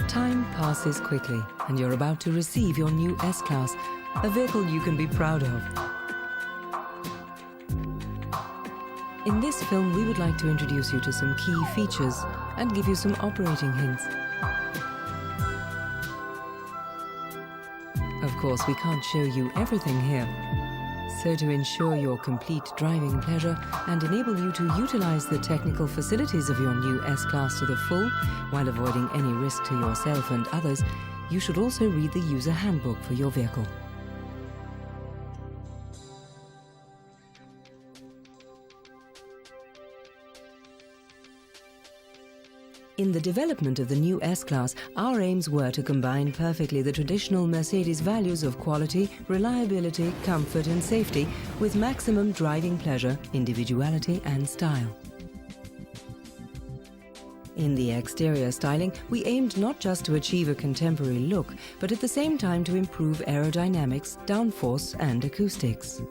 Time passes quickly, and you're about to receive your new S-Class, a vehicle you can be proud of. In this film, we would like to introduce you to some key features and give you some operating hints. Of course, we can't show you everything here. So to ensure your complete driving pleasure and enable you to utilize the technical facilities of your new S-Class to the full while avoiding any risk to yourself and others, you should also read the user handbook for your vehicle. In the development of the new S-Class, our aims were to combine perfectly the traditional Mercedes values of quality, reliability, comfort and safety with maximum driving pleasure, individuality and style. In the exterior styling, we aimed not just to achieve a contemporary look, but at the same time to improve aerodynamics, downforce and acoustics.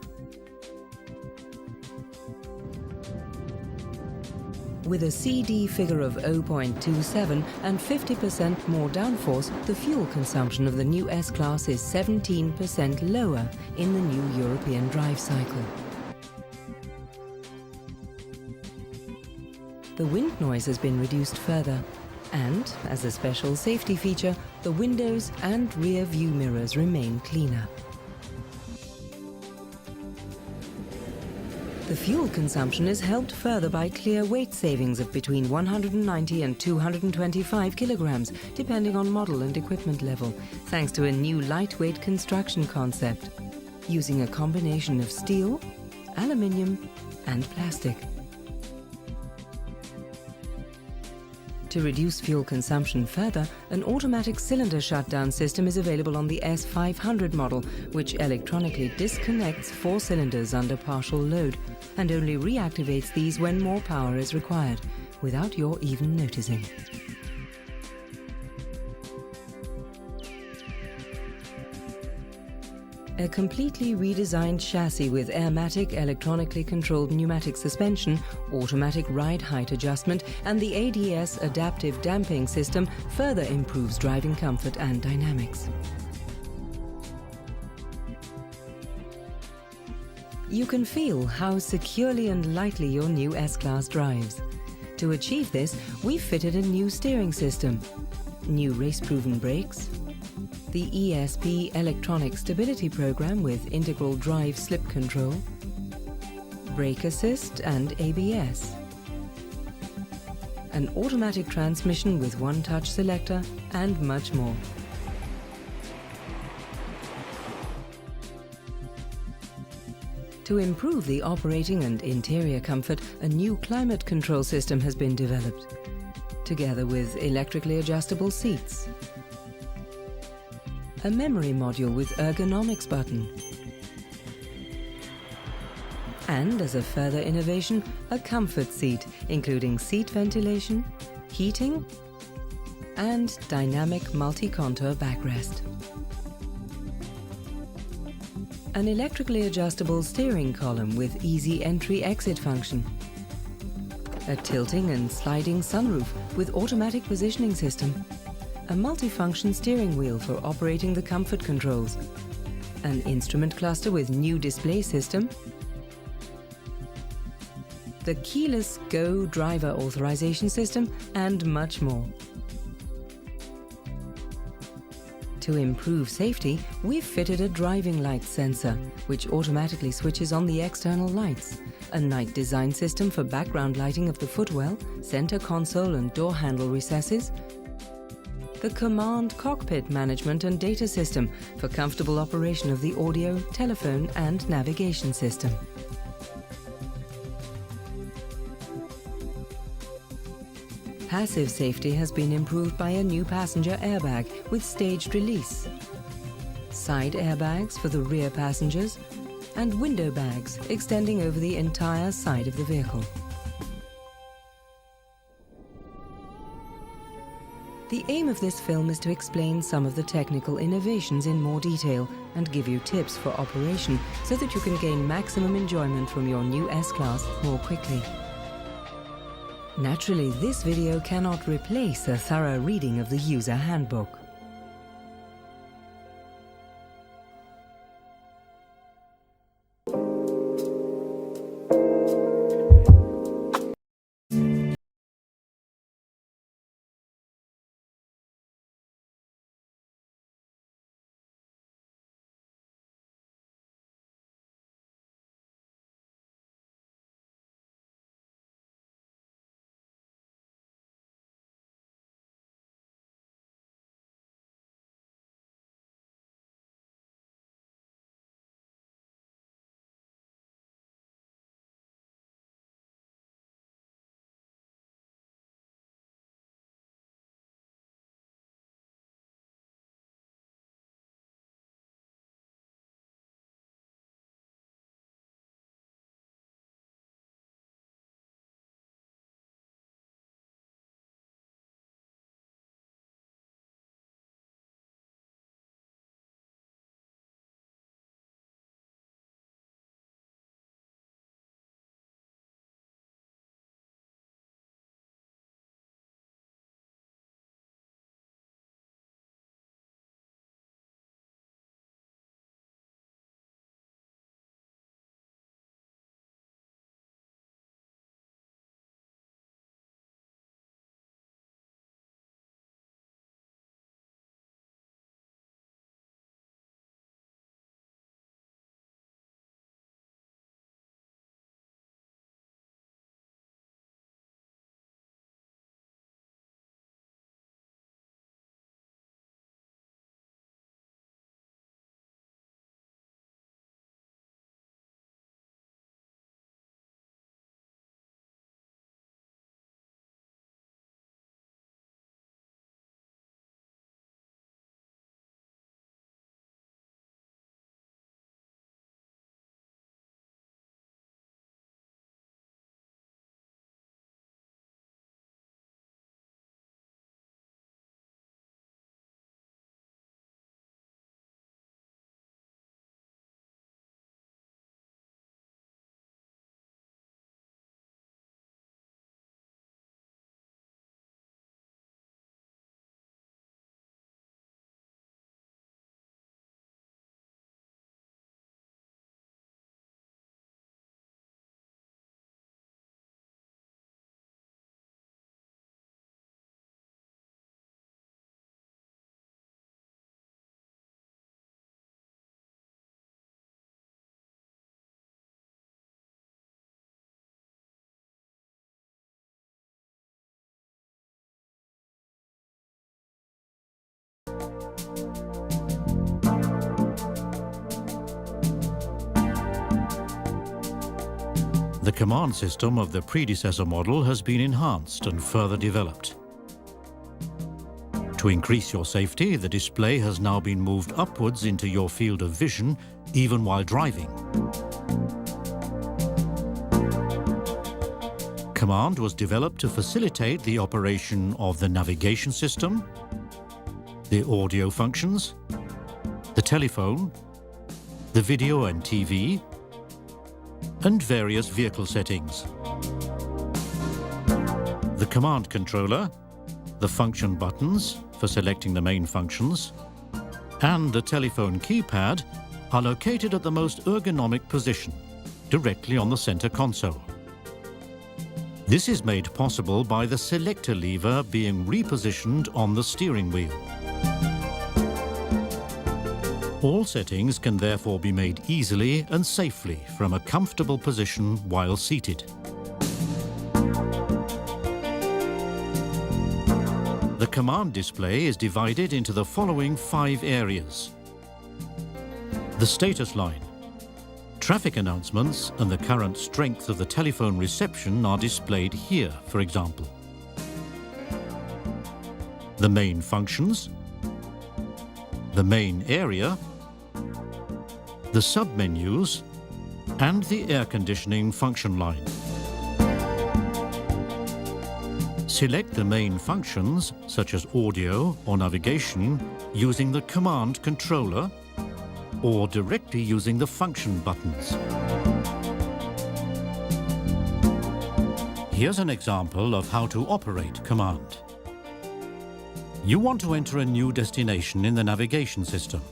With a CD figure of 0.27 and 50% more downforce, the fuel consumption of the new S-Class is 17% lower in the new European drive cycle. The wind noise has been reduced further, and, as a special safety feature, the windows and rear view mirrors remain cleaner. The fuel consumption is helped further by clear weight savings of between 190 and 225 kilograms, depending on model and equipment level, thanks to a new lightweight construction concept, using a combination of steel, aluminium and plastic. To reduce fuel consumption further, an automatic cylinder shutdown system is available on the S500 model, which electronically disconnects 4 cylinders under partial load and only reactivates these when more power is required, without your even noticing. A completely redesigned chassis with Airmatic electronically controlled pneumatic suspension, automatic ride height adjustment and the ADS adaptive damping system further improves driving comfort and dynamics. You can feel how securely and lightly your new S-Class drives. To achieve this, we've fitted a new steering system, new race-proven brakes, the ESP electronic stability program with integral drive slip control, brake assist and ABS, an automatic transmission with one-touch selector and much more. To improve the operating and interior comfort, a new climate control system has been developed, together with electrically adjustable seats, a memory module with ergonomics button, and as a further innovation, a comfort seat, including seat ventilation, heating, and dynamic multi-contour backrest. An electrically adjustable steering column with easy entry-exit function, a tilting and sliding sunroof with automatic positioning system, a multifunction steering wheel for operating the comfort controls, an instrument cluster with new display system, the keyless Go driver authorization system, and much more. To improve safety, we've fitted a driving light sensor, which automatically switches on the external lights, a night design system for background lighting of the footwell, center console and door handle recesses, the Command Cockpit Management and Data System for comfortable operation of the audio, telephone and navigation system. Passive safety has been improved by a new passenger airbag with staged release, side airbags for the rear passengers, and window bags extending over the entire side of the vehicle. The aim of this film is to explain some of the technical innovations in more detail and give you tips for operation so that you can gain maximum enjoyment from your new S-Class more quickly. Naturally, this video cannot replace a thorough reading of the user handbook. The command system of the predecessor model has been enhanced and further developed. To increase your safety, the display has now been moved upwards into your field of vision, even while driving. Command was developed to facilitate the operation of the navigation system, the audio functions, the telephone, the video and TV, and various vehicle settings. The command controller, the function buttons for selecting the main functions, and the telephone keypad are located at the most ergonomic position, directly on the center console. This is made possible by the selector lever being repositioned on the steering wheel. All settings can therefore be made easily and safely from a comfortable position while seated. The command display is divided into the following 5 areas. The status line. Traffic announcements and the current strength of the telephone reception are displayed here, for example. The main functions, the main area, the sub-menus, and the air conditioning function line. Select the main functions, such as audio or navigation, using the command controller or directly using the function buttons. Here's an example of how to operate command. You want to enter a new destination in the navigation system.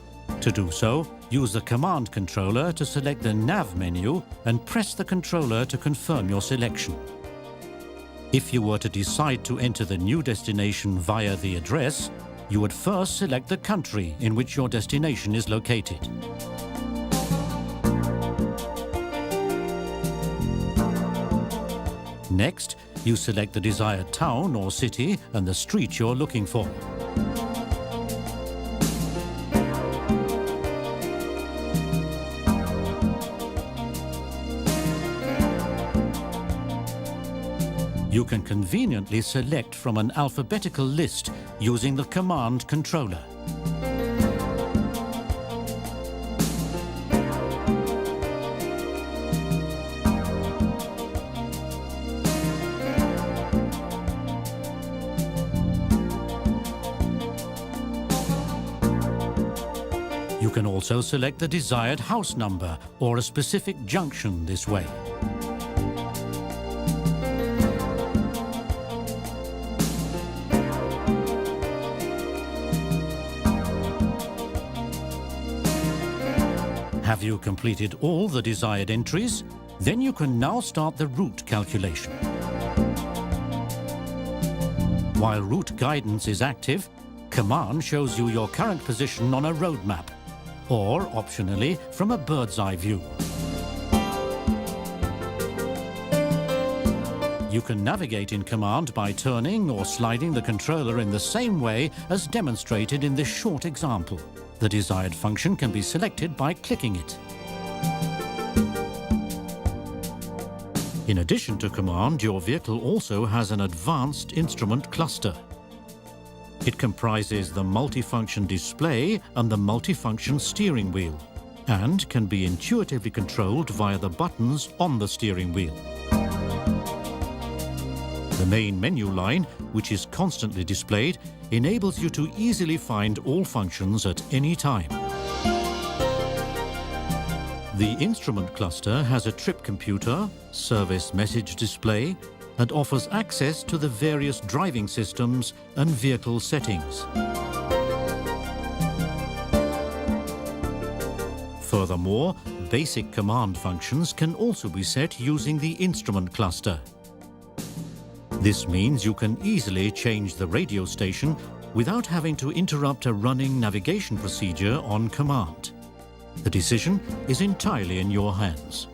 To do so, use the command controller to select the nav menu and press the controller to confirm your selection. If you were to decide to enter the new destination via the address, you would first select the country in which your destination is located. Next, you select the desired town or city and the street you're looking for. You can conveniently select from an alphabetical list using the command controller. You can also select the desired house number or a specific junction this way. Have you completed all the desired entries? Then you can now start the route calculation. While route guidance is active, command shows you your current position on a road map, or optionally from a bird's eye view. You can navigate in command by turning or sliding the controller in the same way as demonstrated in this short example. The desired function can be selected by clicking it. In addition to command, your vehicle also has an advanced instrument cluster. It comprises the multifunction display and the multifunction steering wheel, and can be intuitively controlled via the buttons on the steering wheel. The main menu line, which is constantly displayed, enables you to easily find all functions at any time. The instrument cluster has a trip computer, service message display, and offers access to the various driving systems and vehicle settings. Furthermore, basic command functions can also be set using the instrument cluster. This means you can easily change the radio station without having to interrupt a running navigation procedure on command. The decision is entirely in your hands.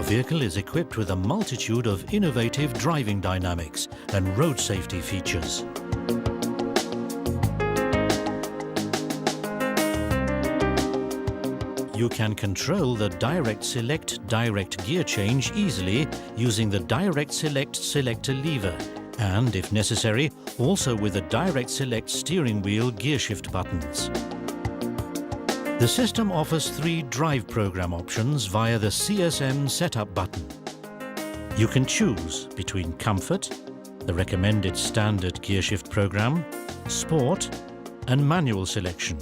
The vehicle is equipped with a multitude of innovative driving dynamics and road safety features. You can control the direct select direct gear change easily using the direct select selector lever, and if necessary, also with the direct select steering wheel gear shift buttons. The system offers 3 drive program options via the CSM setup button. You can choose between Comfort, the recommended standard gearshift program, Sport, and Manual selection,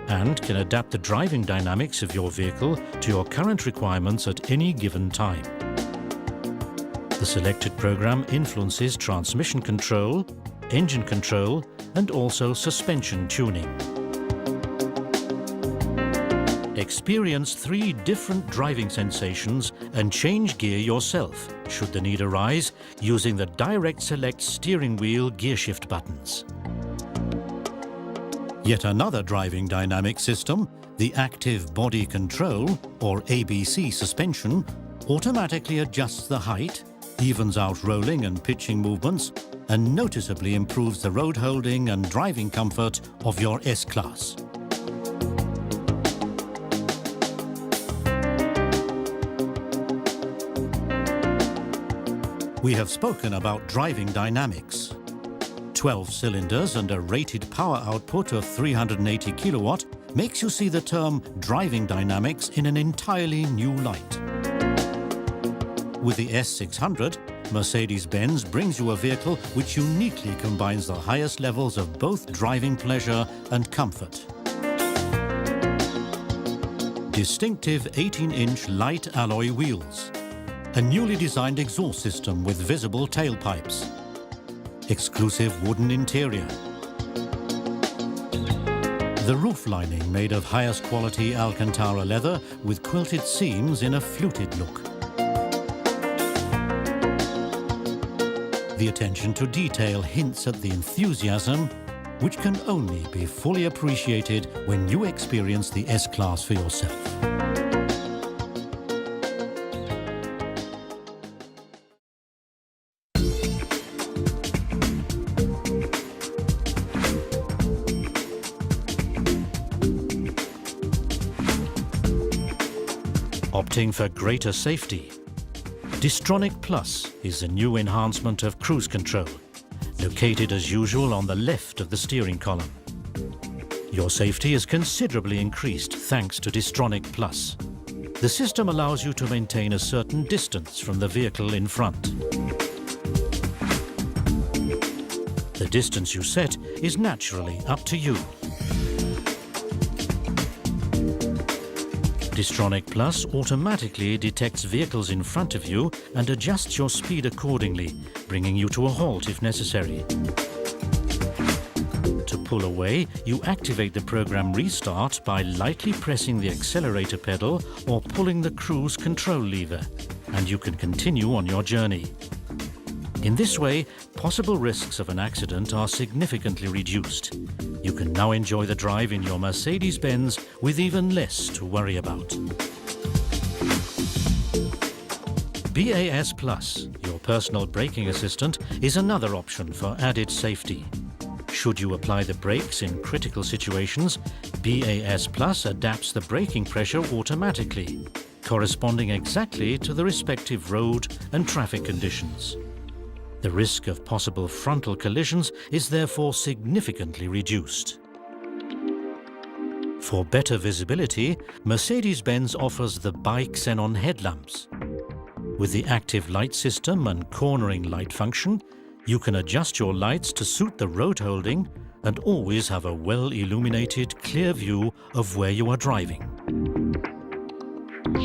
and can adapt the driving dynamics of your vehicle to your current requirements at any given time. The selected program influences transmission control, engine control, and also suspension tuning. experience 3 different driving sensations and change gear yourself, should the need arise, using the Direct Select steering wheel gear shift buttons. Yet another driving dynamic system, the Active Body Control, or ABC suspension, automatically adjusts the height, evens out rolling and pitching movements, and noticeably improves the road holding and driving comfort of your S-Class. We have spoken about driving dynamics. 12 cylinders and a rated power output of 380 kilowatt makes you see the term driving dynamics in an entirely new light. With the S600, Mercedes-Benz brings you a vehicle which uniquely combines the highest levels of both driving pleasure and comfort. Distinctive 18-inch light alloy wheels, a newly designed exhaust system with visible tailpipes, exclusive wooden interior, the roof lining made of highest quality Alcantara leather with quilted seams in a fluted look. The attention to detail hints at the enthusiasm, which can only be fully appreciated when you experience the S-Class for yourself. Opting for greater safety, Distronic Plus is a new enhancement of cruise control, located as usual on the left of the steering column. Your safety is considerably increased thanks to Distronic Plus. The system allows you to maintain a certain distance from the vehicle in front. The distance you set is naturally up to you. Distronic Plus automatically detects vehicles in front of you and adjusts your speed accordingly, bringing you to a halt if necessary. To pull away, you activate the program restart by lightly pressing the accelerator pedal or pulling the cruise control lever, and you can continue on your journey. In this way, possible risks of an accident are significantly reduced. You can now enjoy the drive in your Mercedes-Benz with even less to worry about. BAS Plus, your personal braking assistant, is another option for added safety. Should you apply the brakes in critical situations, BAS Plus adapts the braking pressure automatically, corresponding exactly to the respective road and traffic conditions. The risk of possible frontal collisions is therefore significantly reduced. For better visibility, Mercedes-Benz offers the bi-xenon headlamps. With the active light system and cornering light function, you can adjust your lights to suit the road holding and always have a well-illuminated, clear view of where you are driving.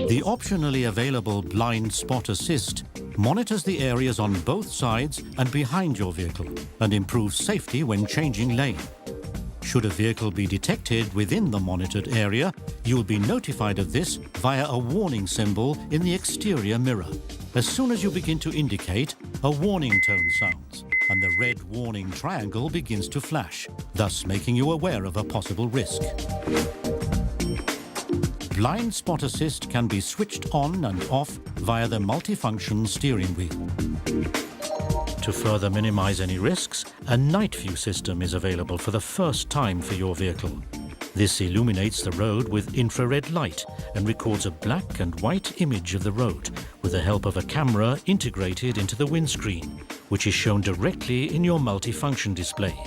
The optionally available Blind Spot Assist monitors the areas on both sides and behind your vehicle and improves safety when changing lane. Should a vehicle be detected within the monitored area, you will be notified of this via a warning symbol in the exterior mirror. As soon as you begin to indicate, a warning tone sounds and the red warning triangle begins to flash, thus making you aware of a possible risk. Blind Spot Assist can be switched on and off via the multifunction steering wheel. To further minimize any risks, a night view system is available for the first time for your vehicle. This illuminates the road with infrared light and records a black and white image of the road with the help of a camera integrated into the windscreen, which is shown directly in your multifunction display.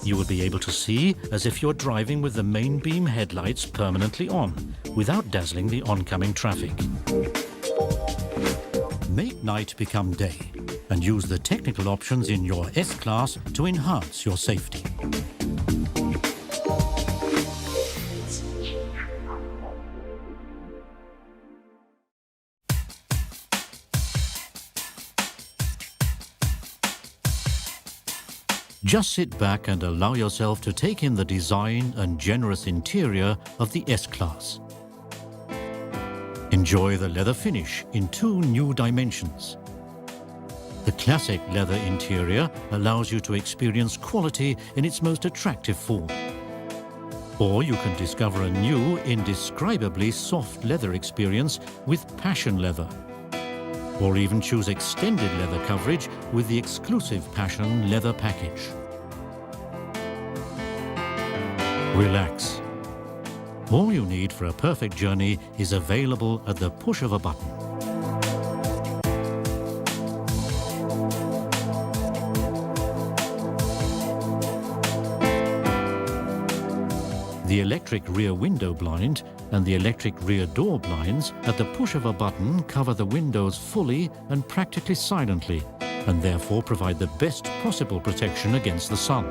You will be able to see as if you're driving with the main beam headlights permanently on, without dazzling the oncoming traffic. Make night become day and use the technical options in your S-Class to enhance your safety. Just sit back and allow yourself to take in the design and generous interior of the S-Class. Enjoy the leather finish in 2 new dimensions. The classic leather interior allows you to experience quality in its most attractive form. Or you can discover a new, indescribably soft leather experience with Passion Leather. Or even choose extended leather coverage with the exclusive Passion Leather package. Relax. All you need for a perfect journey is available at the push of a button. The electric rear window blind and the electric rear door blinds at the push of a button cover the windows fully and practically silently, and therefore provide the best possible protection against the sun.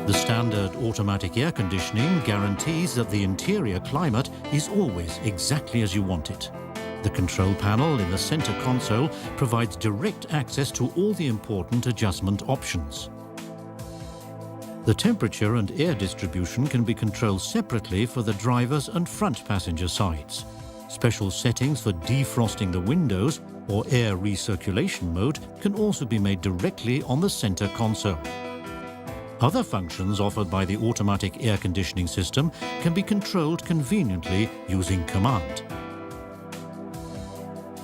The standard automatic air conditioning guarantees that the interior climate is always exactly as you want it. The control panel in the center console provides direct access to all the important adjustment options. The temperature and air distribution can be controlled separately for the driver's and front passenger sides. Special settings for defrosting the windows or air recirculation mode can also be made directly on the center console. Other functions offered by the automatic air conditioning system can be controlled conveniently using command.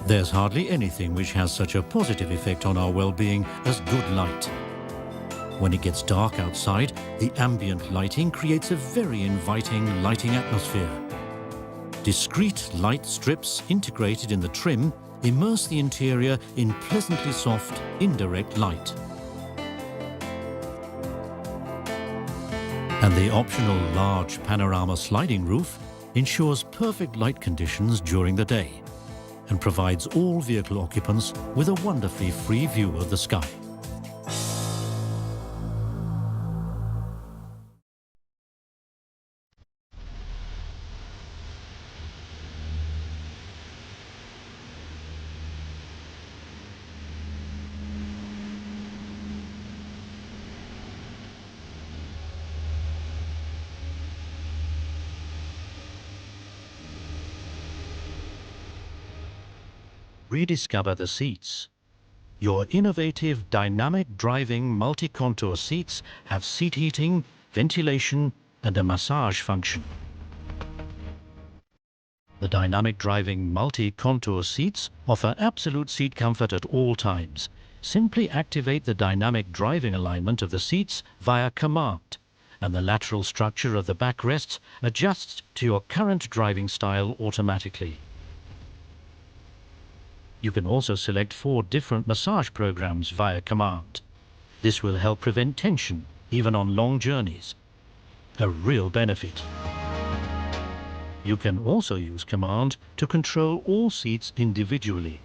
There's hardly anything which has such a positive effect on our well-being as good light. When it gets dark outside, the ambient lighting creates a very inviting lighting atmosphere. Discrete light strips integrated in the trim immerse the interior in pleasantly soft, indirect light. And the optional large panorama sliding roof ensures perfect light conditions during the day and provides all vehicle occupants with a wonderfully free view of the sky. Rediscover the seats. Your innovative dynamic driving multi-contour seats have seat heating, ventilation, and a massage function. The dynamic driving multi-contour seats offer absolute seat comfort at all times. Simply activate the dynamic driving alignment of the seats via command, and the lateral structure of the backrests adjusts to your current driving style automatically. You can also select 4 different massage programs via command. This will help prevent tension, even on long journeys. A real benefit. You can also use command to control all seats individually.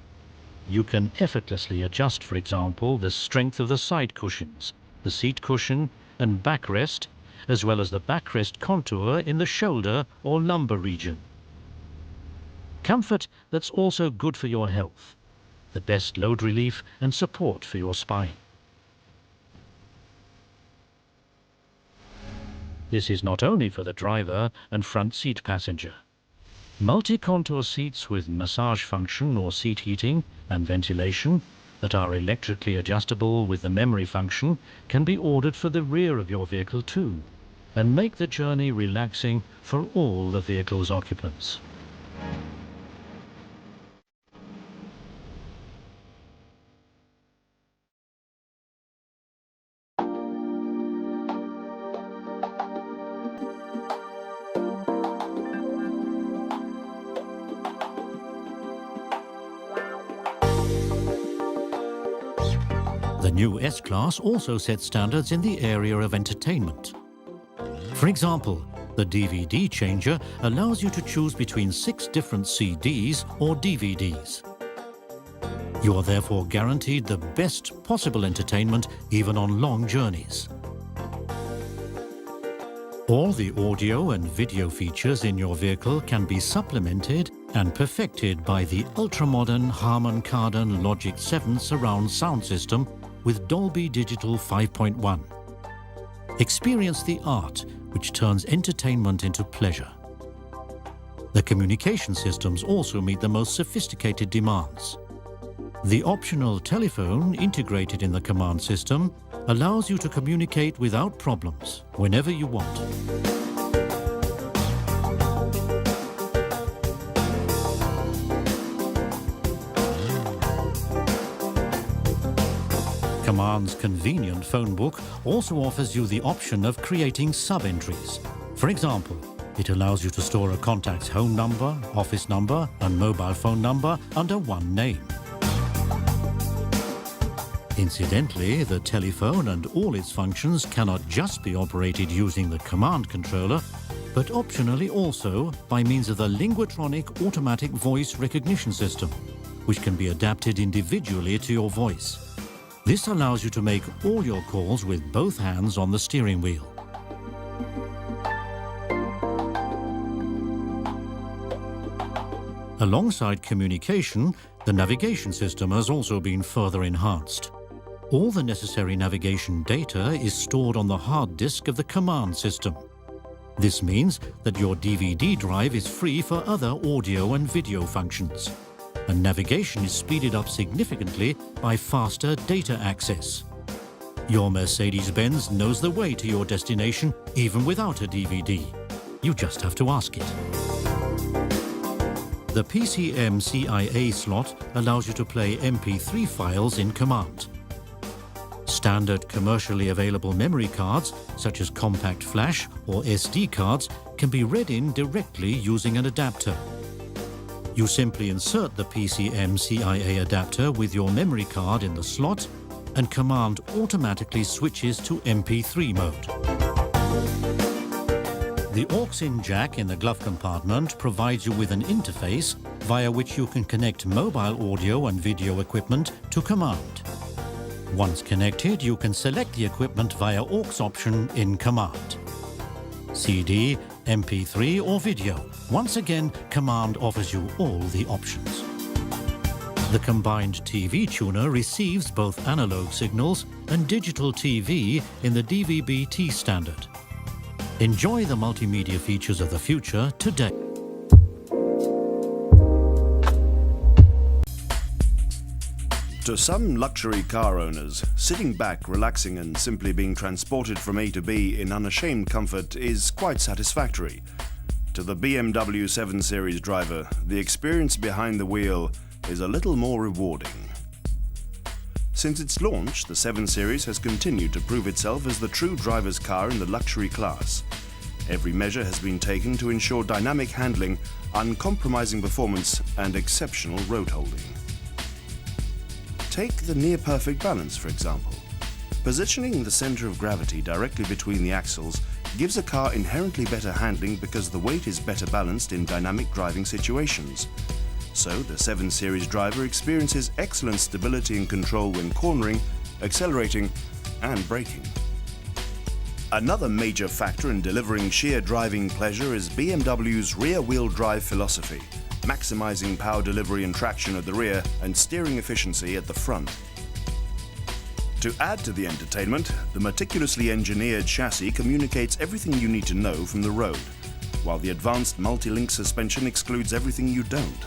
You can effortlessly adjust, for example, the strength of the side cushions, the seat cushion and backrest, as well as the backrest contour in the shoulder or lumbar region. Comfort that's also good for your health. The best load relief and support for your spine. This is not only for the driver and front seat passenger. Multi-contour seats with massage function or seat heating and ventilation that are electrically adjustable with the memory function can be ordered for the rear of your vehicle too, and make the journey relaxing for all the vehicle's occupants. The new S-Class also sets standards in the area of entertainment. For example, the DVD changer allows you to choose between 6 different CDs or DVDs. You are therefore guaranteed the best possible entertainment even on long journeys. All the audio and video features in your vehicle can be supplemented and perfected by the ultra-modern Harman Kardon Logic 7 surround sound system with Dolby Digital 5.1. Experience the art which turns entertainment into pleasure. The communication systems also meet the most sophisticated demands. The optional telephone integrated in the command system allows you to communicate without problems whenever you want. Command's convenient phone book also offers you the option of creating sub-entries. For example, it allows you to store a contact's home number, office number, and mobile phone number under one name. Incidentally, the telephone and all its functions cannot just be operated using the command controller, but optionally also by means of the Linguatronic automatic voice recognition system, which can be adapted individually to your voice. This allows you to make all your calls with both hands on the steering wheel. Alongside communication, the navigation system has also been further enhanced. All the necessary navigation data is stored on the hard disk of the command system. This means that your DVD drive is free for other audio and video functions, and navigation is speeded up significantly by faster data access. Your Mercedes-Benz knows the way to your destination even without a DVD. You just have to ask it. The PCM-CIA slot allows you to play MP3 files in command. Standard commercially available memory cards, such as compact flash or SD cards, can be read in directly using an adapter. You simply insert the PCM-CIA adapter with your memory card in the slot, and command automatically switches to MP3 mode. The aux-in jack in the glove compartment provides you with an interface via which you can connect mobile audio and video equipment to command. Once connected, you can select the equipment via aux option in command. CD, MP3 or video. Once again, command offers you all the options. The combined TV tuner receives both analog signals and digital TV in the DVB-T standard. Enjoy the multimedia features of the future today. To some luxury car owners, sitting back, relaxing and simply being transported from A to B in unashamed comfort is quite satisfactory. To the BMW 7 Series driver, the experience behind the wheel is a little more rewarding. Since its launch, the 7 Series has continued to prove itself as the true driver's car in the luxury class. Every measure has been taken to ensure dynamic handling, uncompromising performance and exceptional road holding. Take the near-perfect balance, for example. Positioning the center of gravity directly between the axles gives a car inherently better handling because the weight is better balanced in dynamic driving situations. So, the 7 Series driver experiences excellent stability and control when cornering, accelerating and braking. Another major factor in delivering sheer driving pleasure is BMW's rear-wheel drive philosophy, maximizing power delivery and traction at the rear and steering efficiency at the front. To add to the entertainment, the meticulously engineered chassis communicates everything you need to know from the road, while the advanced multi-link suspension excludes everything you don't.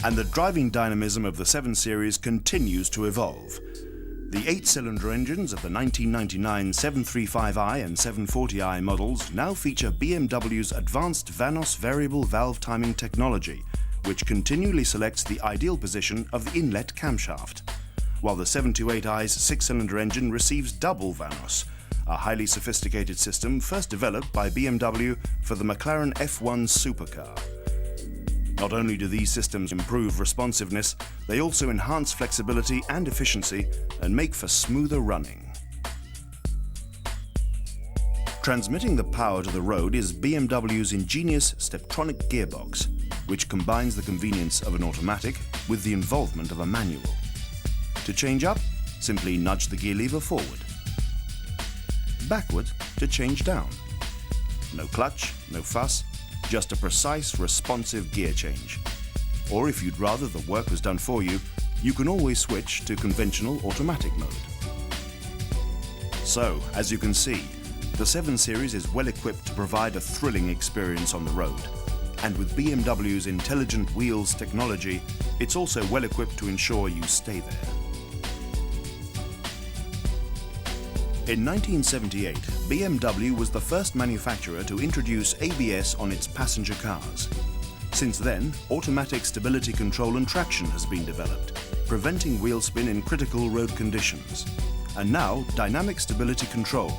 And the driving dynamism of the 7 Series continues to evolve. The 8-cylinder engines of the 1999 735i and 740i models now feature BMW's advanced Vanos variable valve timing technology, which continually selects the ideal position of the inlet camshaft, while the 728i's 6-cylinder engine receives double Vanos, a highly sophisticated system first developed by BMW for the McLaren F1 supercar. Not only do these systems improve responsiveness, they also enhance flexibility and efficiency and make for smoother running. Transmitting the power to the road is BMW's ingenious Steptronic gearbox, which combines the convenience of an automatic with the involvement of a manual. To change up, simply nudge the gear lever forward. Backward to change down. No clutch, no fuss, just a precise, responsive gear change. Or if you'd rather the work was done for you, you can always switch to conventional automatic mode. So, as you can see, the 7 Series is well equipped to provide a thrilling experience on the road. And with BMW's intelligent wheels technology, it's also well equipped to ensure you stay there. In 1978, BMW was the first manufacturer to introduce ABS on its passenger cars. Since then, automatic stability control and traction has been developed, preventing wheel spin in critical road conditions. And now, dynamic stability control,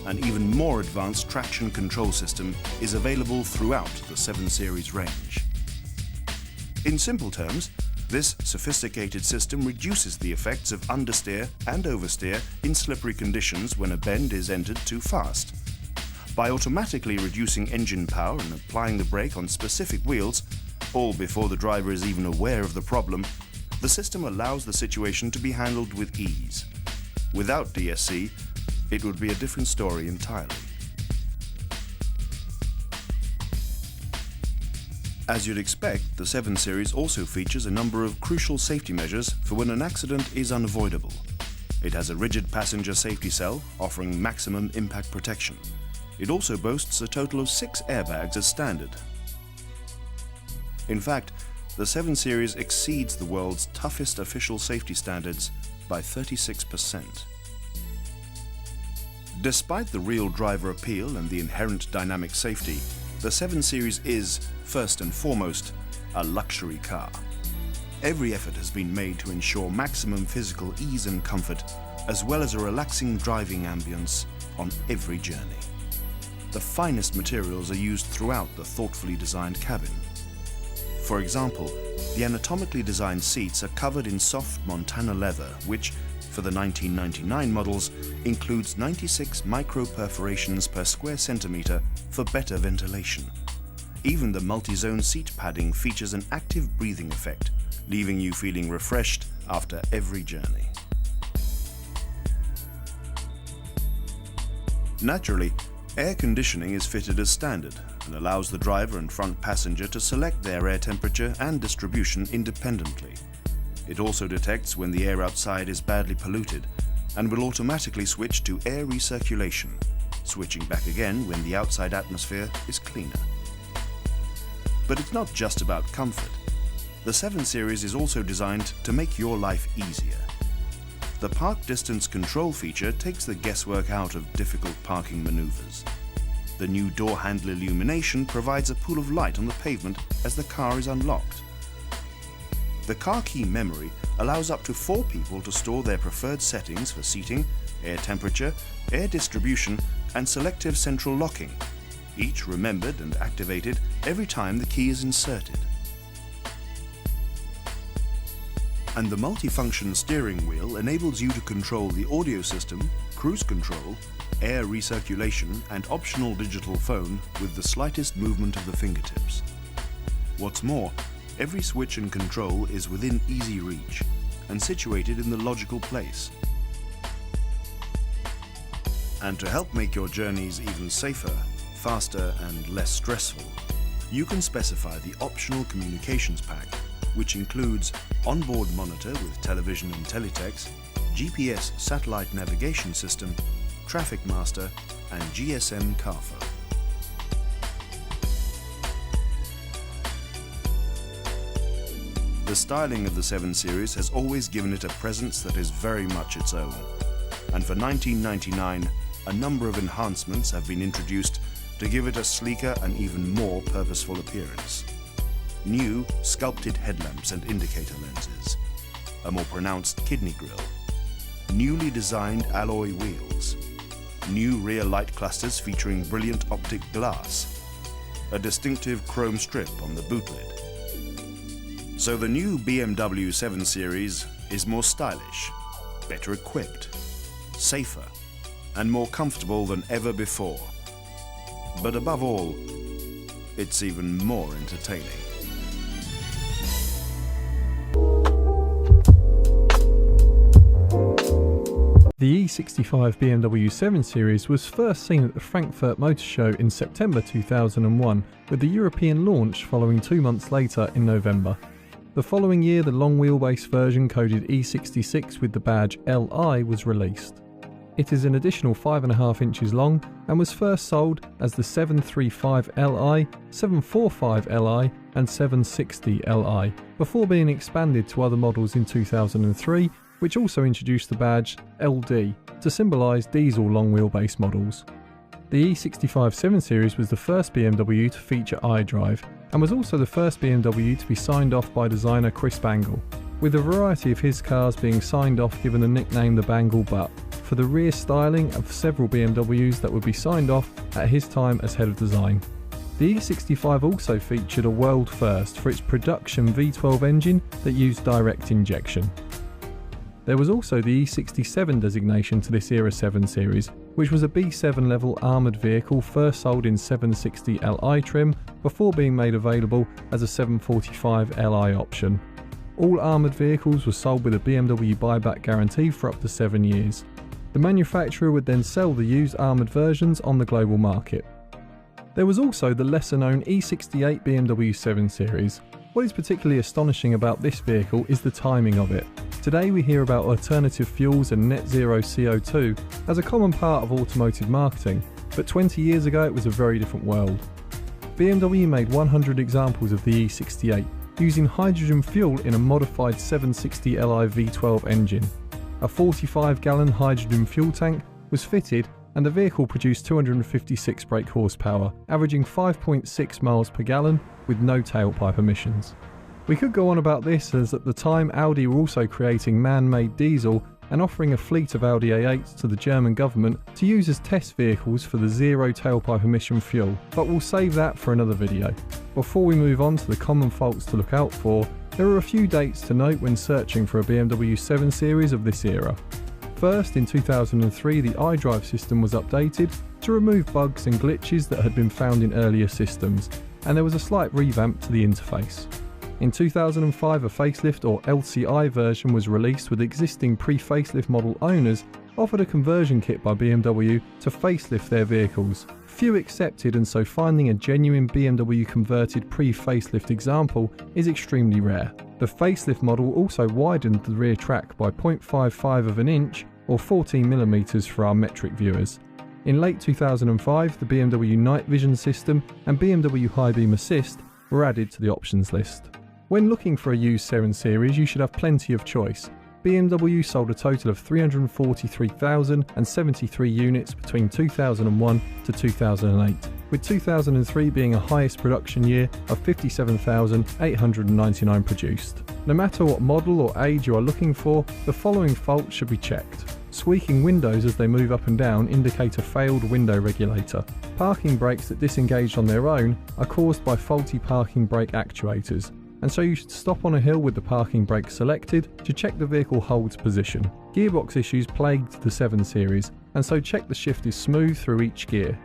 an even more advanced traction control system, is available throughout the 7 Series range. In simple terms, this sophisticated system reduces the effects of understeer and oversteer in slippery conditions when a bend is entered too fast. By automatically reducing engine power and applying the brake on specific wheels, all before the driver is even aware of the problem, the system allows the situation to be handled with ease. Without DSC, it would be a different story entirely. As you'd expect, the 7 Series also features a number of crucial safety measures for when an accident is unavoidable. It has a rigid passenger safety cell offering maximum impact protection. It also boasts a total of 6 airbags as standard. In fact, the 7 Series exceeds the world's toughest official safety standards by 36%. Despite the real driver appeal and the inherent dynamic safety, the 7 Series is, first and foremost, a luxury car. Every effort has been made to ensure maximum physical ease and comfort, as well as a relaxing driving ambience on every journey. The finest materials are used throughout the thoughtfully designed cabin. For example, the anatomically designed seats are covered in soft Montana leather, which, for the 1999 models, includes 96 micro-perforations per square centimetre for better ventilation. Even the multi-zone seat padding features an active breathing effect, leaving you feeling refreshed after every journey. Naturally, air conditioning is fitted as standard and allows the driver and front passenger to select their air temperature and distribution independently. It also detects when the air outside is badly polluted and will automatically switch to air recirculation, switching back again when the outside atmosphere is cleaner. But it's not just about comfort. The 7 Series is also designed to make your life easier. The park distance control feature takes the guesswork out of difficult parking maneuvers. The new door handle illumination provides a pool of light on the pavement as the car is unlocked. The car key memory allows up to 4 people to store their preferred settings for seating, air temperature, air distribution, and selective central locking, each remembered and activated every time the key is inserted. And the multifunction steering wheel enables you to control the audio system, cruise control, air recirculation, and optional digital phone with the slightest movement of the fingertips. What's more, every switch and control is within easy reach and situated in the logical place. And to help make your journeys even safer, faster, and less stressful, you can specify the optional communications pack, which includes onboard monitor with television and teletext, GPS satellite navigation system, traffic master, and GSM car phone. The styling of the 7 Series has always given it a presence that is very much its own. And for $19.99, a number of enhancements have been introduced to give it a sleeker and even more purposeful appearance. New sculpted headlamps and indicator lenses, a more pronounced kidney grille, newly designed alloy wheels, new rear light clusters featuring brilliant optic glass, a distinctive chrome strip on the boot lid. So the new BMW 7 Series is more stylish, better equipped, safer, and more comfortable than ever before. But above all, it's even more entertaining. The E65 BMW 7 Series was first seen at the Frankfurt Motor Show in September 2001, with the European launch following 2 months later in November. The following year, the long wheelbase version coded E66 with the badge LI was released. It is an additional 5.5 inches long and was first sold as the 735Li, 745Li and 760Li, before being expanded to other models in 2003, which also introduced the badge LD to symbolise diesel long wheelbase models. The E65 7 Series was the first BMW to feature iDrive, and was also the first BMW to be signed off by designer Chris Bangle, with a variety of his cars being signed off given the nickname the Bangle Butt, for the rear styling of several BMWs that would be signed off at his time as head of design. The E65 also featured a world first for its production V12 engine that used direct injection. There was also the E67 designation to this era 7 Series, which was a B7 level armoured vehicle first sold in 760Li trim before being made available as a 745Li option. All armoured vehicles were sold with a BMW buyback guarantee for up to 7 years. The manufacturer would then sell the used armoured versions on the global market. There was also the lesser known E68 BMW 7 Series. What is particularly astonishing about this vehicle is the timing of it. Today we hear about alternative fuels and net zero CO2 as a common part of automotive marketing, but 20 years ago it was a very different world. BMW made 100 examples of the E68 using hydrogen fuel in a modified 760Li V12 engine. A 45-gallon hydrogen fuel tank was fitted and the vehicle produced 256 brake horsepower, averaging 5.6 miles per gallon with no tailpipe emissions. We could go on about this, as at the time Audi were also creating man-made diesel and offering a fleet of Audi A8s to the German government to use as test vehicles for the zero tailpipe emission fuel, but we'll save that for another video. Before we move on to the common faults to look out for, there are a few dates to note when searching for a BMW 7 Series of this era. First, in 2003 the iDrive system was updated to remove bugs and glitches that had been found in earlier systems, and there was a slight revamp to the interface. In 2005 a facelift or LCI version was released, with existing pre-facelift model owners offered a conversion kit by BMW to facelift their vehicles. Few accepted, and so finding a genuine BMW converted pre-facelift example is extremely rare. The facelift model also widened the rear track by 0.55 of an inch or 14mm for our metric viewers. In late 2005 the BMW Night Vision system and BMW High Beam Assist were added to the options list. When looking for a used 7 Series you should have plenty of choice. BMW sold a total of 343,073 units between 2001 to 2008, with 2003 being a highest production year of 57,899 produced. No matter what model or age you are looking for, the following faults should be checked. Squeaking windows as they move up and down indicate a failed window regulator. Parking brakes that disengage on their own are caused by faulty parking brake actuators, and so you should stop on a hill with the parking brake selected to check the vehicle holds position. Gearbox issues plagued the 7 Series, and so check the shift is smooth through each gear.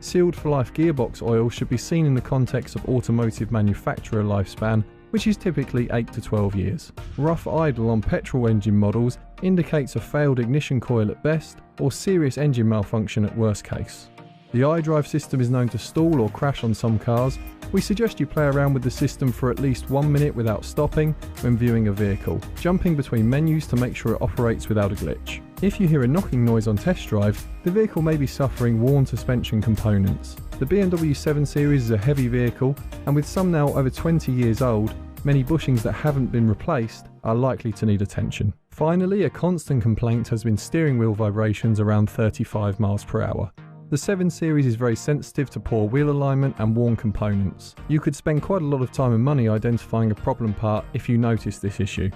Sealed for life gearbox oil should be seen in the context of automotive manufacturer lifespan, which is typically 8 to 12 years. Rough idle on petrol engine models indicates a failed ignition coil at best, or serious engine malfunction at worst case. The iDrive system is known to stall or crash on some cars. We suggest you play around with the system for at least 1 minute without stopping when viewing a vehicle, jumping between menus to make sure it operates without a glitch. If you hear a knocking noise on test drive, the vehicle may be suffering worn suspension components. The BMW 7 Series is a heavy vehicle, and with some now over 20 years old, many bushings that haven't been replaced are likely to need attention. Finally, a constant complaint has been steering wheel vibrations around 35 miles per hour. The 7 Series is very sensitive to poor wheel alignment and worn components. You could spend quite a lot of time and money identifying a problem part if you notice this issue.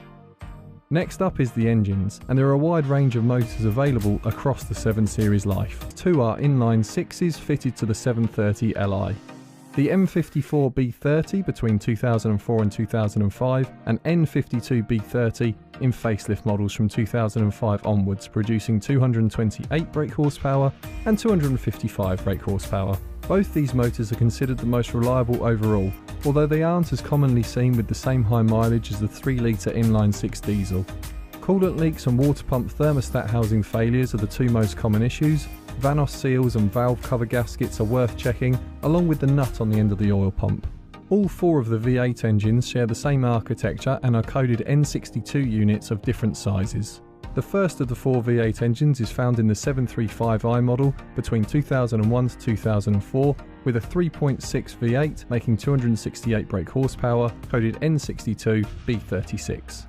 Next up is the engines, and there are a wide range of motors available across the 7 Series life. Two are inline 6s fitted to the 730Li. The M54 B30 between 2004 and 2005 and N52 B30 in facelift models from 2005 onwards, producing 228 brake horsepower and 255 brake horsepower. Both these motors are considered the most reliable overall, although they aren't as commonly seen with the same high mileage as the 3-litre inline-6 diesel. Coolant leaks and water pump thermostat housing failures are the two most common issues. Vanos seals and valve cover gaskets are worth checking, along with the nut on the end of the oil pump. All four of the V8 engines share the same architecture and are coded N62 units of different sizes. The first of the 4 V8 engines is found in the 735i model between 2001 to 2004, with a 3.6 V8 making 268 brake horsepower, coded N62 B36.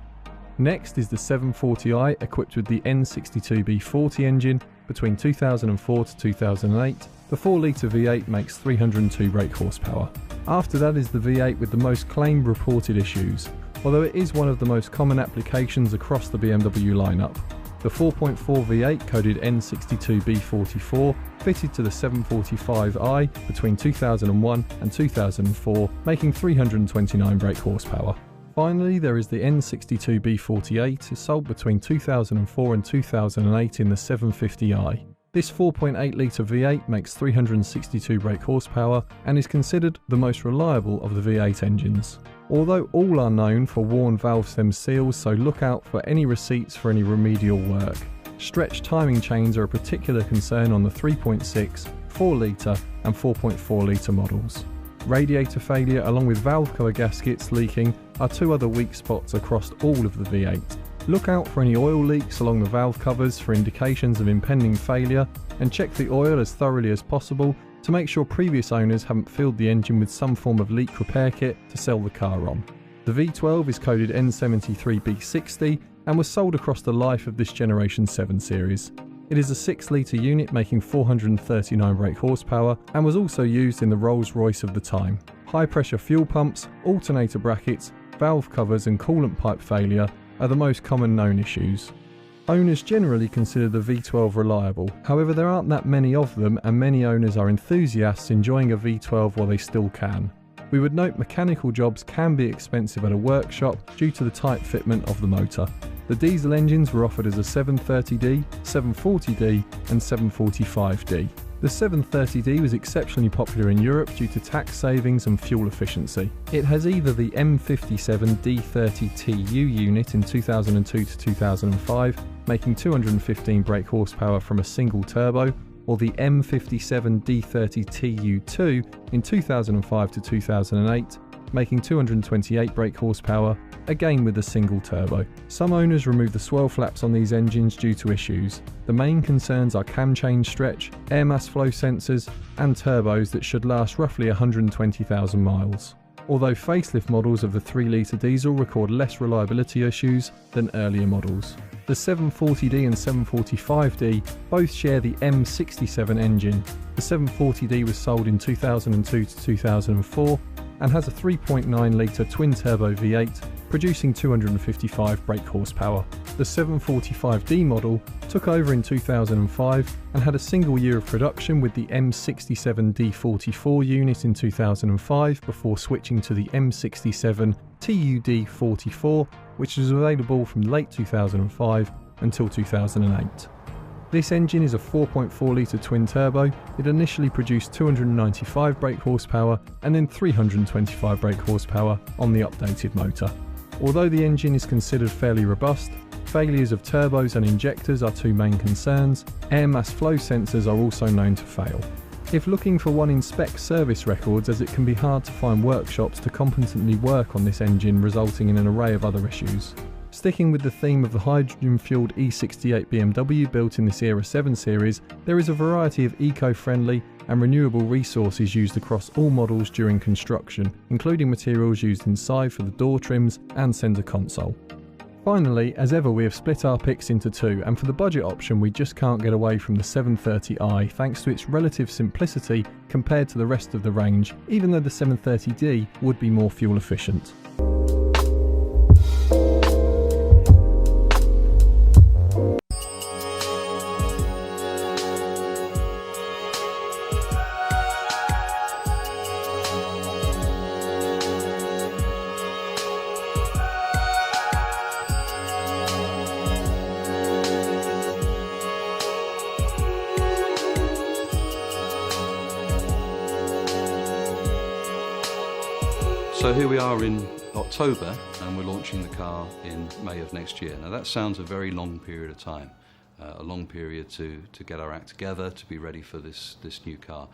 Next is the 740i equipped with the N62 B40 engine between 2004 to 2008. The 4-litre V8 makes 302 brake horsepower. After that is the V8 with the most claimed reported issues, although it is one of the most common applications across the BMW lineup. The 4.4 V8 coded N62 B44 fitted to the 745i between 2001 and 2004, making 329 brake horsepower. Finally, there is the N62 B48 sold between 2004 and 2008 in the 750i. This 4.8-litre V8 makes 362 brake horsepower and is considered the most reliable of the V8 engines. Although all are known for worn valve stem seals, so look out for any receipts for any remedial work. Stretched timing chains are a particular concern on the 3.6, 4-litre and 4.4-litre models. Radiator failure along with valve cover gaskets leaking are two other weak spots across all of the V8. Look out for any oil leaks along the valve covers for indications of impending failure, and check the oil as thoroughly as possible to make sure previous owners haven't filled the engine with some form of leak repair kit to sell the car on. The V12 is coded N73B60 and was sold across the life of this Generation 7 series. It is a 6-litre unit making 439 brake horsepower and was also used in the Rolls-Royce of the time. High-pressure fuel pumps, alternator brackets, valve covers and coolant pipe failure are the most common known issues. Owners generally consider the V12 reliable, however there aren't that many of them and many owners are enthusiasts enjoying a V12 while they still can. We would note mechanical jobs can be expensive at a workshop due to the tight fitment of the motor. The diesel engines were offered as a 730D, 740D and 745D. The 730D was exceptionally popular in Europe due to tax savings and fuel efficiency. It has either the M57 D3 TU unit in 2002 to 2005, making 215 brake horsepower from a single turbo, or the M57 D3 TU2 in 2005 to 2008, making 228 brake horsepower, again with a single turbo. Some owners remove the swirl flaps on these engines due to issues. The main concerns are cam change stretch, air mass flow sensors, and turbos that should last roughly 120,000 miles. Although facelift models of the 3-litre diesel record less reliability issues than earlier models. The 740D and 745D both share the M67 engine. The 740D was sold in 2002 to 2004 and has a 3.9-litre twin-turbo V8 producing 255 brake horsepower. The 745D model took over in 2005 and had a single year of production with the M67 D44 unit in 2005 before switching to the M67 TUD44, which was available from late 2005 until 2008. This engine is a 4.4-litre twin-turbo. It initially produced 295 brake horsepower and then 325 brake horsepower on the updated motor. Although the engine is considered fairly robust, failures of turbos and injectors are two main concerns. Air mass flow sensors are also known to fail. If looking for one in spec service records, as it can be hard to find workshops to competently work on this engine, resulting in an array of other issues. Sticking with the theme of the hydrogen-fueled E68 BMW built in this Era 7 series, there is a variety of eco-friendly and renewable resources used across all models during construction, including materials used inside for the door trims and centre console. Finally, as ever, we have split our picks into two, and for the budget option we just can't get away from the 730i thanks to its relative simplicity compared to the rest of the range, even though the 730D would be more fuel efficient. So here we are in October and we're launching the car in May of next year. Now that sounds a very long period of time, a long period to get our act together, to be ready for this new car.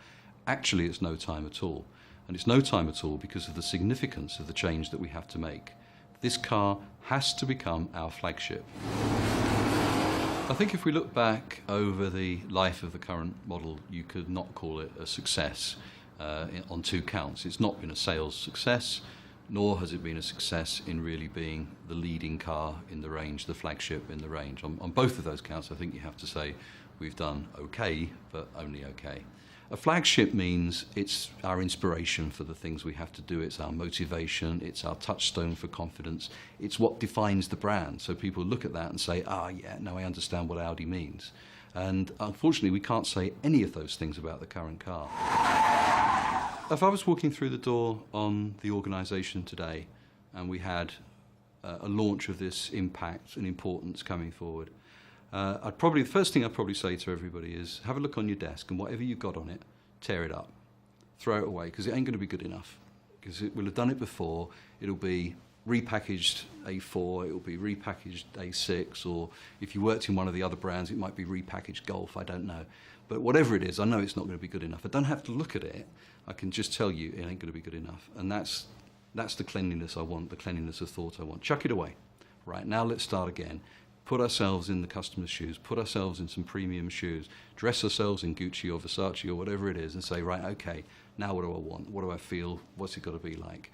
Actually it's no time at all, and it's no time at all because of the significance of the change that we have to make. This car has to become our flagship. I think if we look back over the life of the current model, you could not call it a success on two counts. It's not been a sales success, nor has it been a success in really being the leading car in the range, the flagship in the range. On both of those counts, I think you have to say we've done okay, but only okay. A flagship means it's our inspiration for the things we have to do, it's our motivation, it's our touchstone for confidence, it's what defines the brand. So people look at that and say, yeah, now I understand what Audi means. And unfortunately, we can't say any of those things about the current car. If I was walking through the door on the organisation today and we had a launch of this impact and importance coming forward, the first thing I'd probably say to everybody is have a look on your desk and whatever you've got on it, tear it up, throw it away, because it ain't going to be good enough. Because it will have done it before, it'll be repackaged A4, it'll be repackaged A6, or if you worked in one of the other brands, it might be repackaged Golf, I don't know. But whatever it is, I know it's not going to be good enough. I don't have to look at it, I can just tell you it ain't going to be good enough. And that's the cleanliness I want, the cleanliness of thought I want. Chuck it away. Right, now let's start again. Put ourselves in the customer's shoes, put ourselves in some premium shoes, dress ourselves in Gucci or Versace or whatever it is and say, right, okay, now what do I want? What do I feel? What's it got to be like?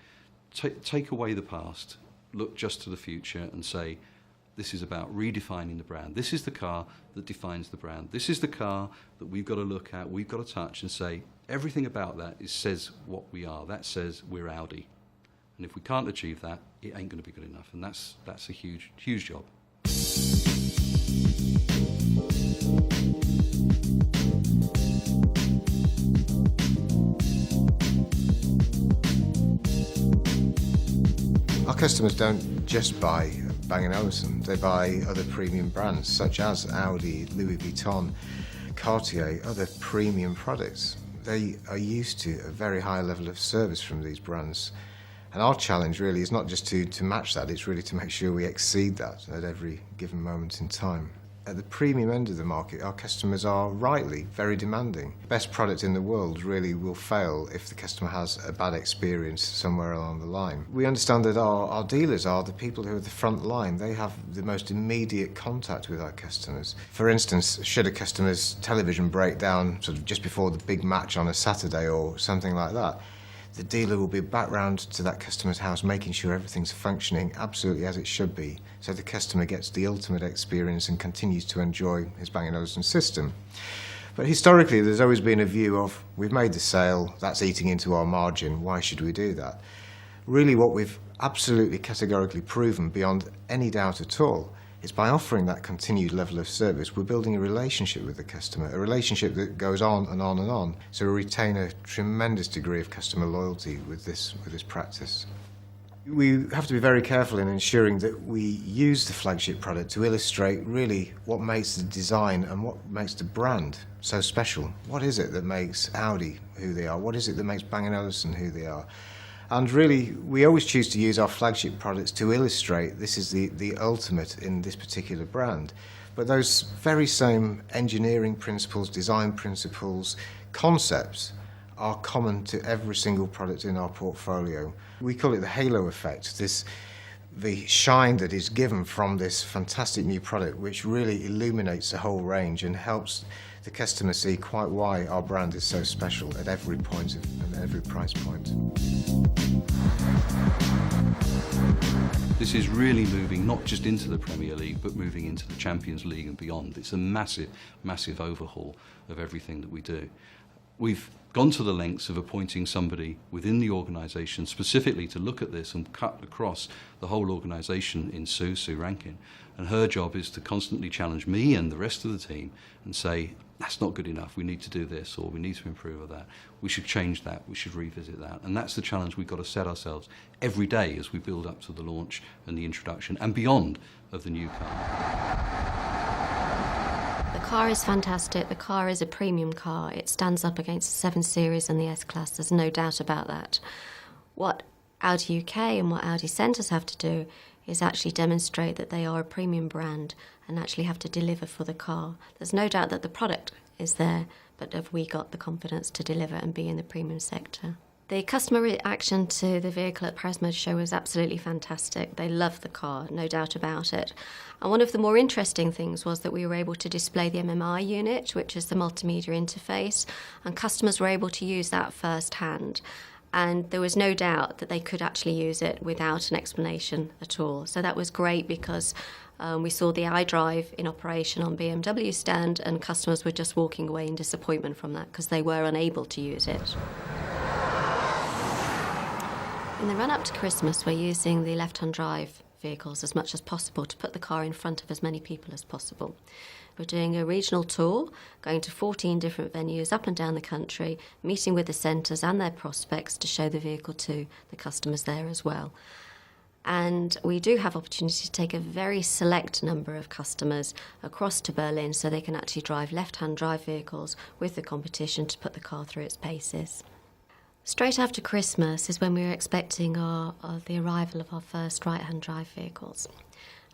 Take away the past, look just to the future and say, this is about redefining the brand. This is the car that defines the brand. This is the car that we've got to look at, we've got to touch and say, everything about that says what we are. That says we're Audi. And if we can't achieve that, it ain't going to be good enough. And that's a huge, huge job. Our customers don't just buy Bang & Olufsen, they buy other premium brands such as Audi, Louis Vuitton, Cartier, other premium products. They are used to a very high level of service from these brands. And our challenge really is not just to match that, it's really to make sure we exceed that at every given moment in time. At the premium end of the market, our customers are rightly very demanding. The best product in the world really will fail if the customer has a bad experience somewhere along the line. We understand that our dealers are the people who are the front line. They have the most immediate contact with our customers. For instance, should a customer's television break down sort of just before the big match on a Saturday or something like that, the dealer will be back round to that customer's house making sure everything's functioning absolutely as it should be, so the customer gets the ultimate experience and continues to enjoy his Bang & Olufsen system. But historically there's always been a view of, we've made the sale, that's eating into our margin, why should we do that? Really what we've absolutely categorically proven beyond any doubt at all is by offering that continued level of service, we're building a relationship with the customer, a relationship that goes on and on and on. So we retain a tremendous degree of customer loyalty with this practice. We have to be very careful in ensuring that we use the flagship product to illustrate really what makes the design and what makes the brand so special. What is it that makes Audi who they are? What is it that makes Bang & Olufsen who they are? And really, we always choose to use our flagship products to illustrate this is the ultimate in this particular brand. But those very same engineering principles, design principles, concepts are common to every single product in our portfolio. We call it the halo effect, the shine that is given from this fantastic new product, which really illuminates the whole range and helps the customer see quite why our brand is so special at every point and every price point. This is really moving not just into the Premier League, but moving into the Champions League and beyond. It's a massive, massive overhaul of everything that we do. We've gone to the lengths of appointing somebody within the organisation specifically to look at this and cut across the whole organisation in Sue Rankin. And her job is to constantly challenge me and the rest of the team and say, that's not good enough, we need to do this, or we need to improve on that, we should change that, we should revisit that. And that's the challenge we've got to set ourselves every day as we build up to the launch and the introduction and beyond of the new car. The car is fantastic, the car is a premium car, it stands up against the 7 Series and the S-Class, there's no doubt about that. What Audi UK and what Audi centres have to do is actually demonstrate that they are a premium brand and actually have to deliver for the car. There's no doubt that the product is there, but have we got the confidence to deliver and be in the premium sector? The customer reaction to the vehicle at Paris Motor Show was absolutely fantastic. They loved the car, no doubt about it. And one of the more interesting things was that we were able to display the MMI unit, which is the multimedia interface, and customers were able to use that firsthand. And there was no doubt that they could actually use it without an explanation at all. So that was great because we saw the iDrive in operation on BMW stand, and customers were just walking away in disappointment from that because they were unable to use it. In the run-up to Christmas, we're using the left-hand drive vehicles as much as possible to put the car in front of as many people as possible. We're doing a regional tour, going to 14 different venues up and down the country, meeting with the centres and their prospects to show the vehicle to the customers there as well. And we do have opportunity to take a very select number of customers across to Berlin so they can actually drive left-hand drive vehicles with the competition to put the car through its paces. Straight after Christmas is when we were expecting the arrival of our first right-hand drive vehicles.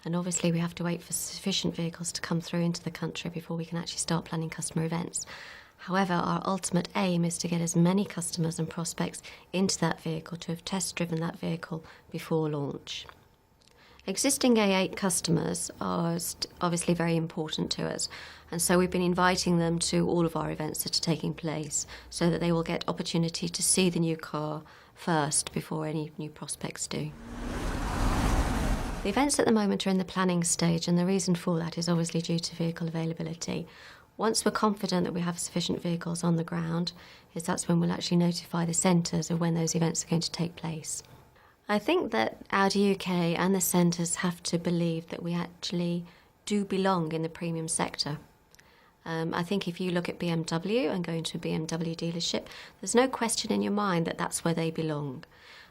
And obviously we have to wait for sufficient vehicles to come through into the country before we can actually start planning customer events. However, our ultimate aim is to get as many customers and prospects into that vehicle to have test-driven that vehicle before launch. Existing A8 customers are obviously very important to us, and so we've been inviting them to all of our events that are taking place so that they will get opportunity to see the new car first before any new prospects do. The events at the moment are in the planning stage, and the reason for that is obviously due to vehicle availability. Once we're confident that we have sufficient vehicles on the ground, that's when we'll actually notify the centres of when those events are going to take place. I think that Audi UK and the centres have to believe that we actually do belong in the premium sector. I think if you look at BMW and go into a BMW dealership, there's no question in your mind that that's where they belong.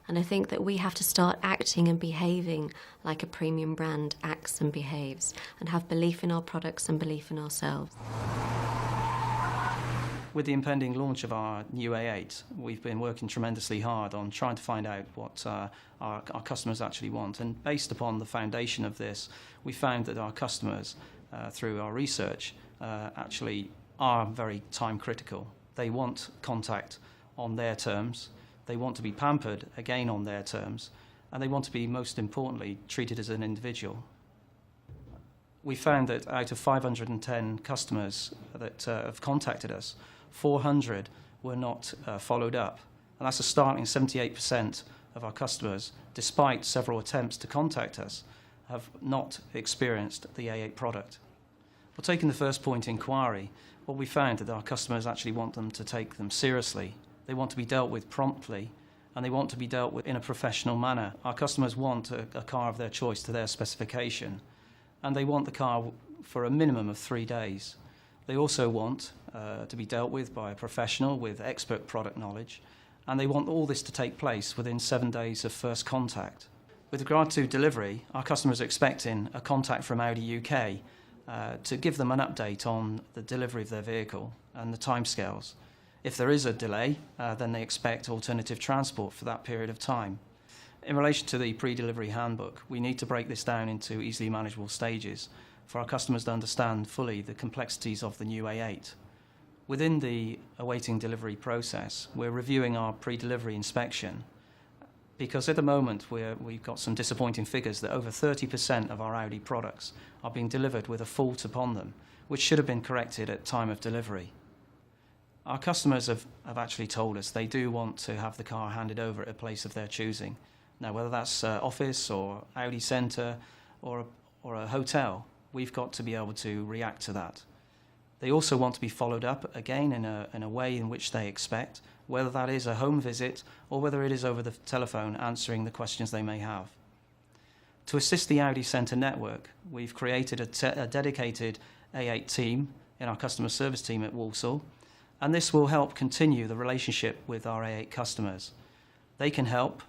And I think that we have to start acting and behaving like a premium brand acts and behaves, and have belief in our products and belief in ourselves. With the impending launch of our new A8, we've been working tremendously hard on trying to find out what our customers actually want. And based upon the foundation of this, we found that our customers, through our research, actually are very time critical. They want contact on their terms. They want to be pampered, again, on their terms. And they want to be, most importantly, treated as an individual. We found that out of 510 customers that have contacted us, 400 were not followed up. And that's a startling 78% of our customers, despite several attempts to contact us, have not experienced the A8 product. Well, taking the first point, inquiry, what we found that our customers actually want them to take them seriously. They want to be dealt with promptly, and they want to be dealt with in a professional manner. Our customers want a car of their choice to their specification, and they want the car for a minimum of 3 days. They also want to be dealt with by a professional with expert product knowledge, and they want all this to take place within 7 days of first contact. With regard to delivery, our customers are expecting a contact from Audi UK to give them an update on the delivery of their vehicle and the timescales. If there is a delay, then they expect alternative transport for that period of time. In relation to the pre-delivery handbook, we need to break this down into easily manageable stages for our customers to understand fully the complexities of the new A8. Within the awaiting delivery process, we're reviewing our pre-delivery inspection because at the moment we've got some disappointing figures that over 30% of our Audi products are being delivered with a fault upon them, which should have been corrected at time of delivery. Our customers have actually told us they do want to have the car handed over at a place of their choosing. Now, whether that's office or Audi Centre or a hotel, we've got to be able to react to that. They also want to be followed up, again, in a way in which they expect, whether that is a home visit or whether it is over the telephone answering the questions they may have. To assist the Audi Centre network, we've created a dedicated A8 team in our customer service team at Walsall, and this will help continue the relationship with our A8 customers. They can help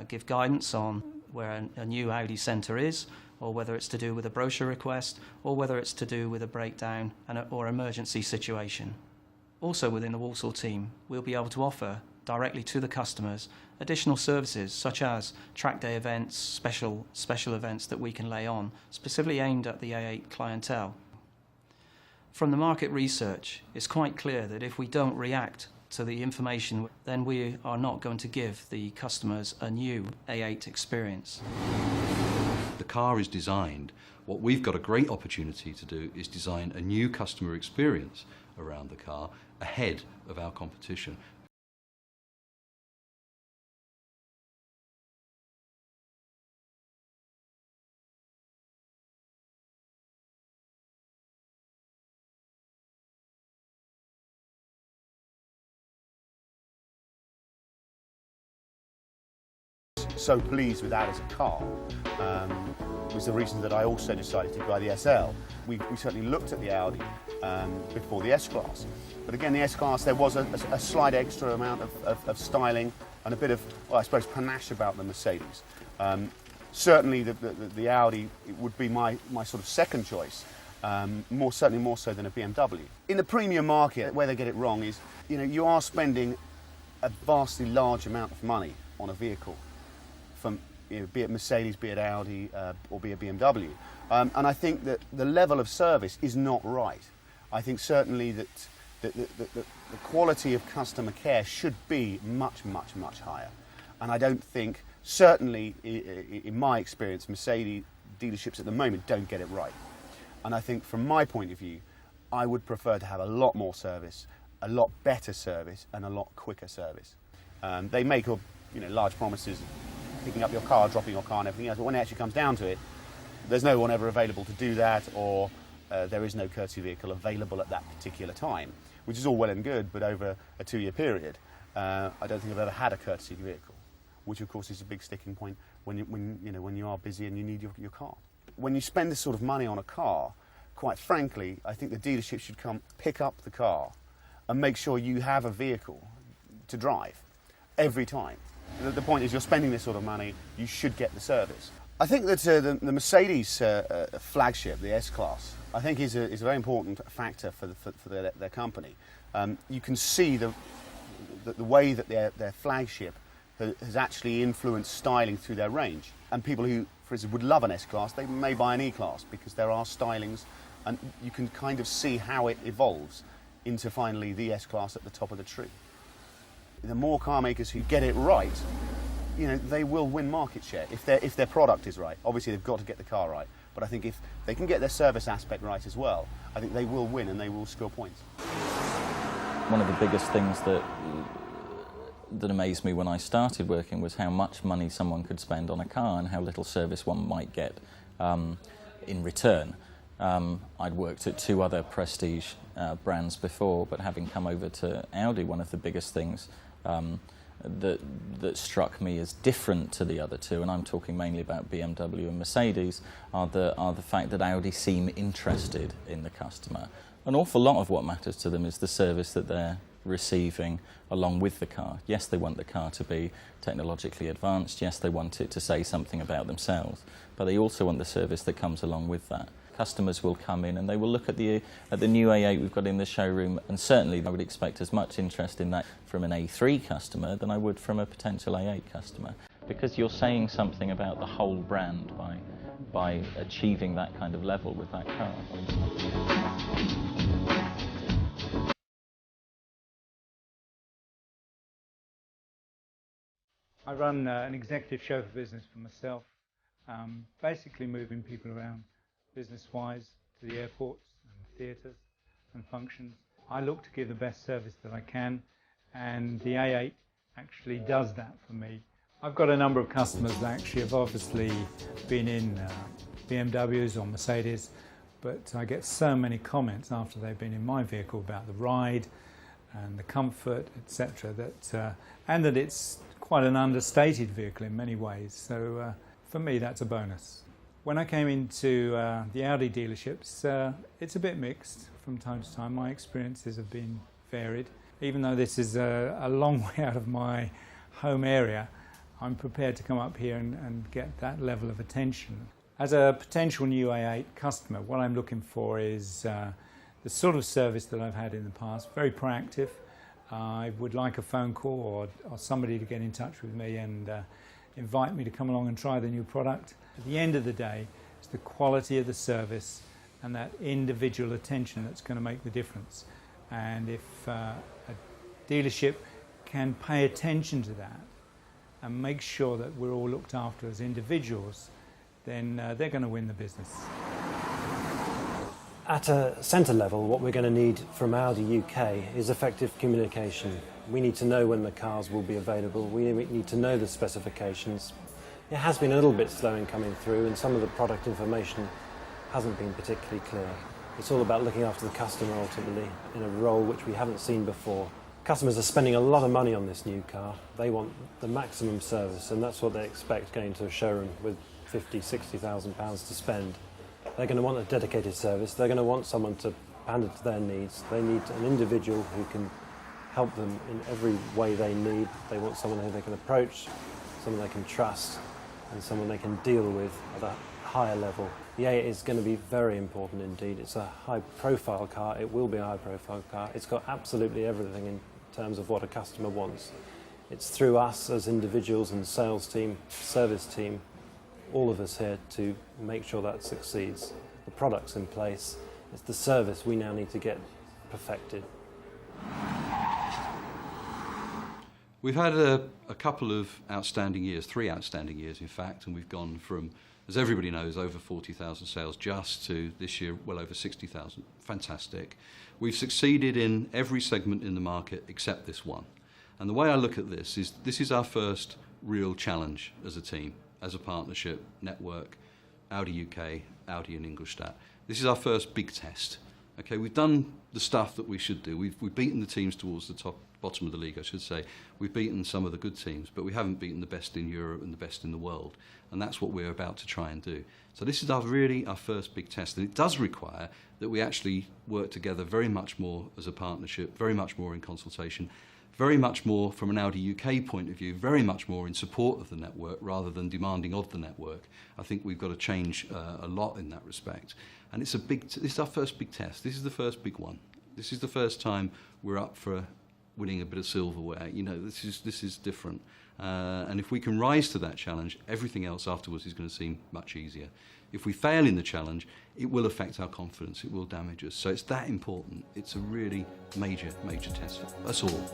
give guidance on where a new Audi Centre is, or whether it's to do with a brochure request, or whether it's to do with a breakdown or emergency situation. Also within the Walsall team, we'll be able to offer directly to the customers additional services such as track day events, special events that we can lay on, specifically aimed at the A8 clientele. From the market research, it's quite clear that if we don't react to the information, then we are not going to give the customers a new A8 experience. The car is designed. What we've got a great opportunity to do is design a new customer experience around the car ahead of our competition. So pleased with that as a car was the reason that I also decided to buy the SL. We certainly looked at the Audi before the S-Class, but again the S-Class, there was a slight extra amount of styling and a bit of, well, I suppose, panache about the Mercedes. Certainly the Audi would be my sort of second choice, certainly more so than a BMW. In the premium market, where they get it wrong is, you are spending a vastly large amount of money on a vehicle, from be it Mercedes, be it Audi, or be it BMW. And I think that the level of service is not right. I think certainly that the quality of customer care should be much, much, much higher. And I don't think, certainly in my experience, Mercedes dealerships at the moment don't get it right. And I think from my point of view, I would prefer to have a lot more service, a lot better service, and a lot quicker service. They make large promises, picking up your car, dropping your car and everything else, but when it actually comes down to it, there's no one ever available to do that, or there is no courtesy vehicle available at that particular time, which is all well and good, but over a 2-year period, I don't think I've ever had a courtesy vehicle, which of course is a big sticking point when you are busy and you need your car. When you spend this sort of money on a car, quite frankly, I think the dealership should come pick up the car and make sure you have a vehicle to drive every time. The point is, you're spending this sort of money, you should get the service. I think that the Mercedes flagship, the S-Class, I think is a very important factor for their company. You can see the way that their flagship has actually influenced styling through their range. And people who, for instance, would love an S-Class, they may buy an E-Class because there are stylings, and you can kind of see how it evolves into finally the S-Class at the top of the tree. The more car makers who get it right, they will win market share if their product is right. Obviously, they've got to get the car right, but I think if they can get their service aspect right as well, I think they will win and they will score points. One of the biggest things that amazed me when I started working was how much money someone could spend on a car and how little service one might get in return. I'd worked at 2 other prestige brands before, but having come over to Audi, one of the biggest things that struck me as different to the other 2, and I'm talking mainly about BMW and Mercedes, are the fact that Audi seem interested in the customer. An awful lot of what matters to them is the service that they're receiving along with the car. Yes, they want the car to be technologically advanced. Yes, they want it to say something about themselves, but they also want the service that comes along with that. Customers will come in and they will look at the new A8 we've got in the showroom, and certainly I would expect as much interest in that from an A3 customer than I would from a potential A8 customer, because you're saying something about the whole brand by achieving that kind of level with that car. I run an executive chauffeur business for myself, basically moving people around business-wise to the airports and theatres and functions. I look to give the best service that I can, and the A8 actually does that for me. I've got a number of customers that actually have obviously been in BMWs or Mercedes, but I get so many comments after they've been in my vehicle about the ride and the comfort, etc., and that it's quite an understated vehicle in many ways. So for me, that's a bonus. When I came into the Audi dealerships, it's a bit mixed from time to time. My experiences have been varied. Even though this is a long way out of my home area, I'm prepared to come up here and get that level of attention. As a potential new A8 customer, what I'm looking for is the sort of service that I've had in the past, very proactive. I would like a phone call or somebody to get in touch with me and invite me to come along and try the new product. At the end of the day, it's the quality of the service and that individual attention that's going to make the difference. And if a dealership can pay attention to that and make sure that we're all looked after as individuals, then they're going to win the business. At a centre level, what we're going to need from Audi UK is effective communication. We need to know when the cars will be available. We need to know the specifications. It has been a little bit slow in coming through, and some of the product information hasn't been particularly clear. It's all about looking after the customer ultimately in a role which we haven't seen before. Customers are spending a lot of money on this new car. They want the maximum service, and that's what they expect going to a showroom with £50,000–60,000 to spend. They're going to want a dedicated service. They're going to want someone to pander to their needs. They need an individual who can help them in every way they need. They want someone who they can approach, someone they can trust, and someone they can deal with at a higher level. The A8 is going to be very important indeed. It's a high-profile car. It will be a high-profile car. It's got absolutely everything in terms of what a customer wants. It's through us as individuals and sales team, service team, all of us here to make sure that succeeds. The product's in place. It's the service we now need to get perfected. We've had a couple of outstanding years, 3 outstanding years in fact, and we've gone from, as everybody knows, over 40,000 sales just to this year well over 60,000. Fantastic. We've succeeded in every segment in the market except this one. And the way I look at this is our first real challenge as a team, as a partnership, network, Audi UK, Audi and Ingolstadt. This is our first big test. Okay, we've done the stuff that we should do. We've beaten the teams towards the bottom of the league, I should say. We've beaten some of the good teams, but we haven't beaten the best in Europe and the best in the world. And that's what we're about to try and do. So this is really our first big test. And it does require that we actually work together very much more as a partnership, very much more in consultation, very much more from an Audi UK point of view, very much more in support of the network rather than demanding of the network. I think we've got to change a lot in that respect. And this is our first big test. This is the first big one. This is the first time we're up for winning a bit of silverware. You know, this is different. And if we can rise to that challenge, everything else afterwards is going to seem much easier. If we fail in the challenge, it will affect our confidence, it will damage us. So it's that important. It's a really major, major test for us all.